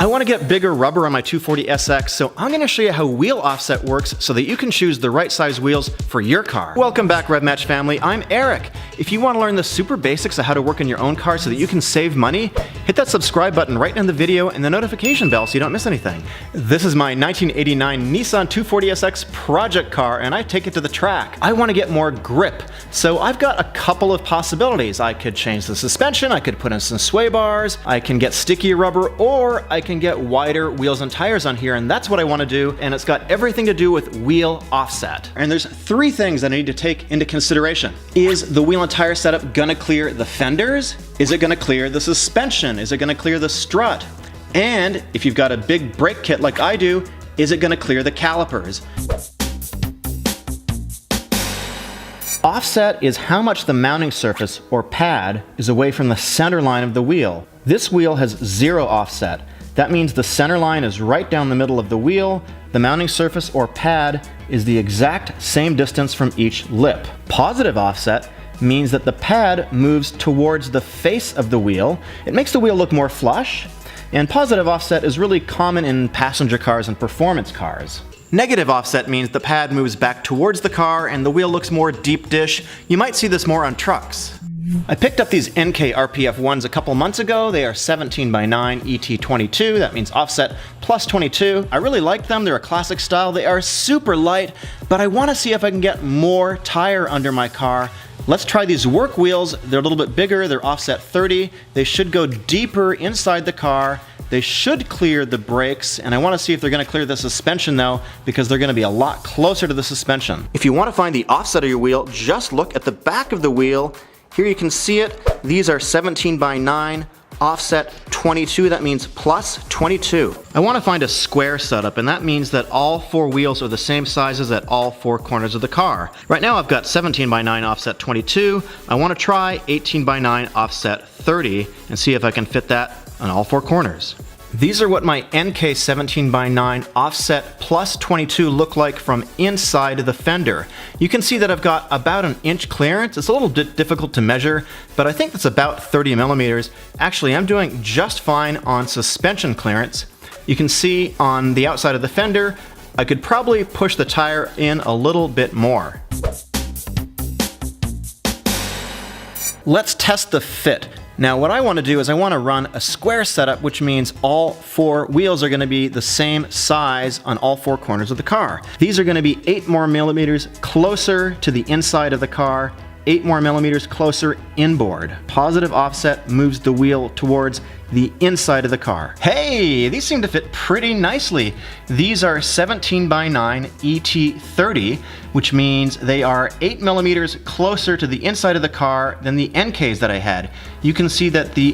I want to get bigger rubber on my 240SX, so I'm going to show you how wheel offset works so that you can choose the right size wheels for your car. Welcome back, RevMatch family. I'm Eric. If you want to learn the super basics of how to work in your own car so that you can save money, hit that subscribe button right in the video and the notification bell so you don't miss anything. This is my 1989 Nissan 240SX project car, and I take it to the track. I want to get more grip, so I've got a couple of possibilities. I could change the suspension, I could put in some sway bars, I can get stickier rubber, or I can get wider wheels and tires on here, and that's what I want to do, and it's got everything to do with wheel offset. And there's three things that I need to take into consideration. Is the wheel and tire setup gonna clear the fenders? Is it gonna clear the suspension? Is it gonna clear the strut? And if you've got a big brake kit like I do, is it gonna clear the calipers? Offset is how much the mounting surface, or pad, is away from the center line of the wheel. This wheel has 0 offset. That means the center line is right down the middle of the wheel. The mounting surface, or pad, is the exact same distance from each lip. Positive offset means that the pad moves towards the face of the wheel. It makes the wheel look more flush, and positive offset is really common in passenger cars and performance cars. Negative offset means the pad moves back towards the car and the wheel looks more deep dish. You might see this more on trucks. I picked up these Enkei RPF1s a couple months ago. They are 17x9 ET22, that means offset plus 22. I really like them, they're a classic style. They are super light, but I want to see if I can get more tire under my car. Let's try these work wheels. They're a little bit bigger, they're offset 30. They should go deeper inside the car. They should clear the brakes, and I want to see if they're going to clear the suspension though, because they're going to be a lot closer to the suspension. If you want to find the offset of your wheel, just look at the back of the wheel. Here you can see it. These are 17x9, offset 22, that means plus 22. I want to find a square setup, and that means that all 4 wheels are the same sizes at all 4 corners of the car. Right now I've got 17x9 offset 22. I want to try 18x9 offset 30 and see if I can fit that on all 4 corners. These are what my Enkei 17x9 offset plus 22 look like from inside the fender. You can see that I've got about an inch clearance. It's a little bit difficult to measure, but I think that's about 30 millimeters. Actually, I'm doing just fine on suspension clearance. You can see on the outside of the fender, I could probably push the tire in a little bit more. Let's test the fit. Now what I want to do is I want to run a square setup, which means all 4 wheels are going to be the same size on all 4 corners of the car. These are going to be 8 more millimeters closer to the inside of the car, 8 more millimeters closer inboard. Positive offset moves the wheel towards the inside of the car. Hey, these seem to fit pretty nicely. These are 17x9 ET30, which means they are 8 millimeters closer to the inside of the car than the Enkeis that I had. You can see that the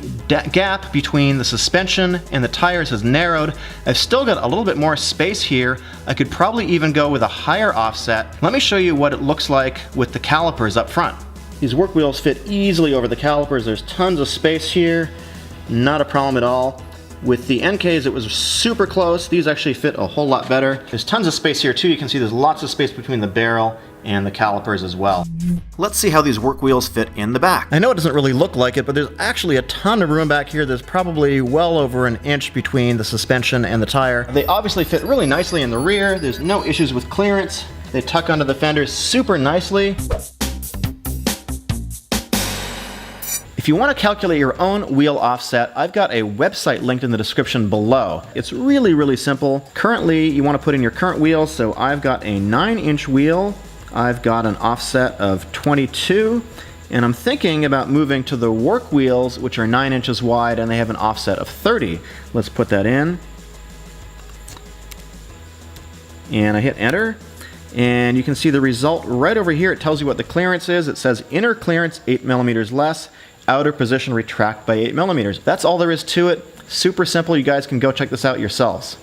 gap between the suspension and the tires has narrowed. I've still got a little bit more space here. I could probably even go with a higher offset. Let me show you what it looks like with the calipers up front. These work wheels fit easily over the calipers. There's tons of space here. Not a problem at all. With the Enkeis, it was super close. These actually fit a whole lot better. There's tons of space here too. You can see there's lots of space between the barrel and the calipers as well. Let's see how these work wheels fit in the back. I know it doesn't really look like it, but there's actually a ton of room back here. There's probably well over an inch between the suspension and the tire. They obviously fit really nicely in the rear. There's no issues with clearance. They tuck under the fenders super nicely. If you want to calculate your own wheel offset, I've got a website linked in the description below. It's really, really simple. Currently, you want to put in your current wheel, so I've got a 9-inch wheel. I've got an offset of 22, and I'm thinking about moving to the work wheels, which are 9 inches wide, and they have an offset of 30. Let's put that in. And I hit enter. And you can see the result right over here. It tells you what the clearance is. It says inner clearance 8 millimeters less, outer position retract by 8 millimeters. That's all there is to it. Super simple. You guys can go check this out yourselves.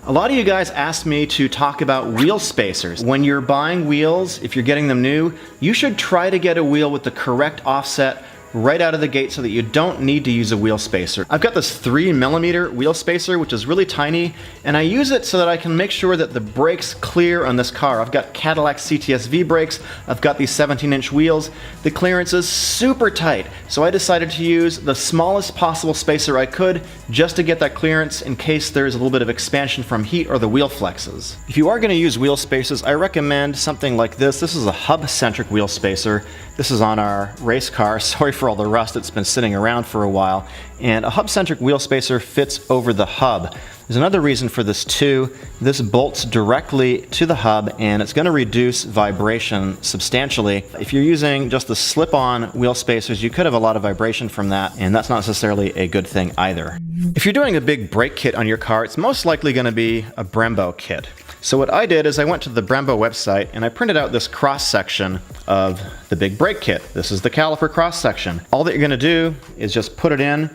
A lot of you guys asked me to talk about wheel spacers. When you're buying wheels, if you're getting them new, you should try to get a wheel with the correct offset right out of the gate so that you don't need to use a wheel spacer. I've got this 3mm wheel spacer, which is really tiny, and I use it so that I can make sure that the brakes clear on this car. I've got Cadillac CTS-V brakes, I've got these 17-inch wheels. The clearance is super tight, so I decided to use the smallest possible spacer I could just to get that clearance in case there's a little bit of expansion from heat or the wheel flexes. If you are going to use wheel spacers, I recommend something like this. This is a hub-centric wheel spacer. This is on our race car. Sorry for all the rust, it's been sitting around for a while. And a hub-centric wheel spacer fits over the hub. There's another reason for this too. This bolts directly to the hub and it's going to reduce vibration substantially. If you're using just the slip-on wheel spacers, you could have a lot of vibration from that, and that's not necessarily a good thing either. If you're doing a big brake kit on your car, it's most likely going to be a Brembo kit. So what I did is I went to the Brembo website and I printed out this cross-section of the big brake kit. This is the caliper cross-section. All that you're going to do is just put it in,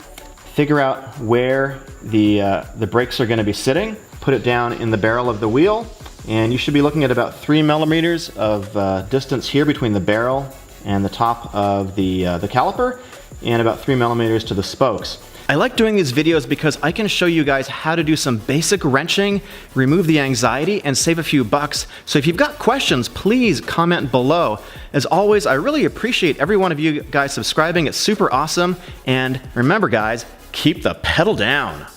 figure out where the brakes are going to be sitting, put it down in the barrel of the wheel, and you should be looking at about 3mm of distance here between the barrel and the top of the caliper, and about 3mm to the spokes. I like doing these videos because I can show you guys how to do some basic wrenching, remove the anxiety, and save a few bucks. So if you've got questions, please comment below. As always, I really appreciate every one of you guys subscribing. It's super awesome. And remember guys, keep the pedal down.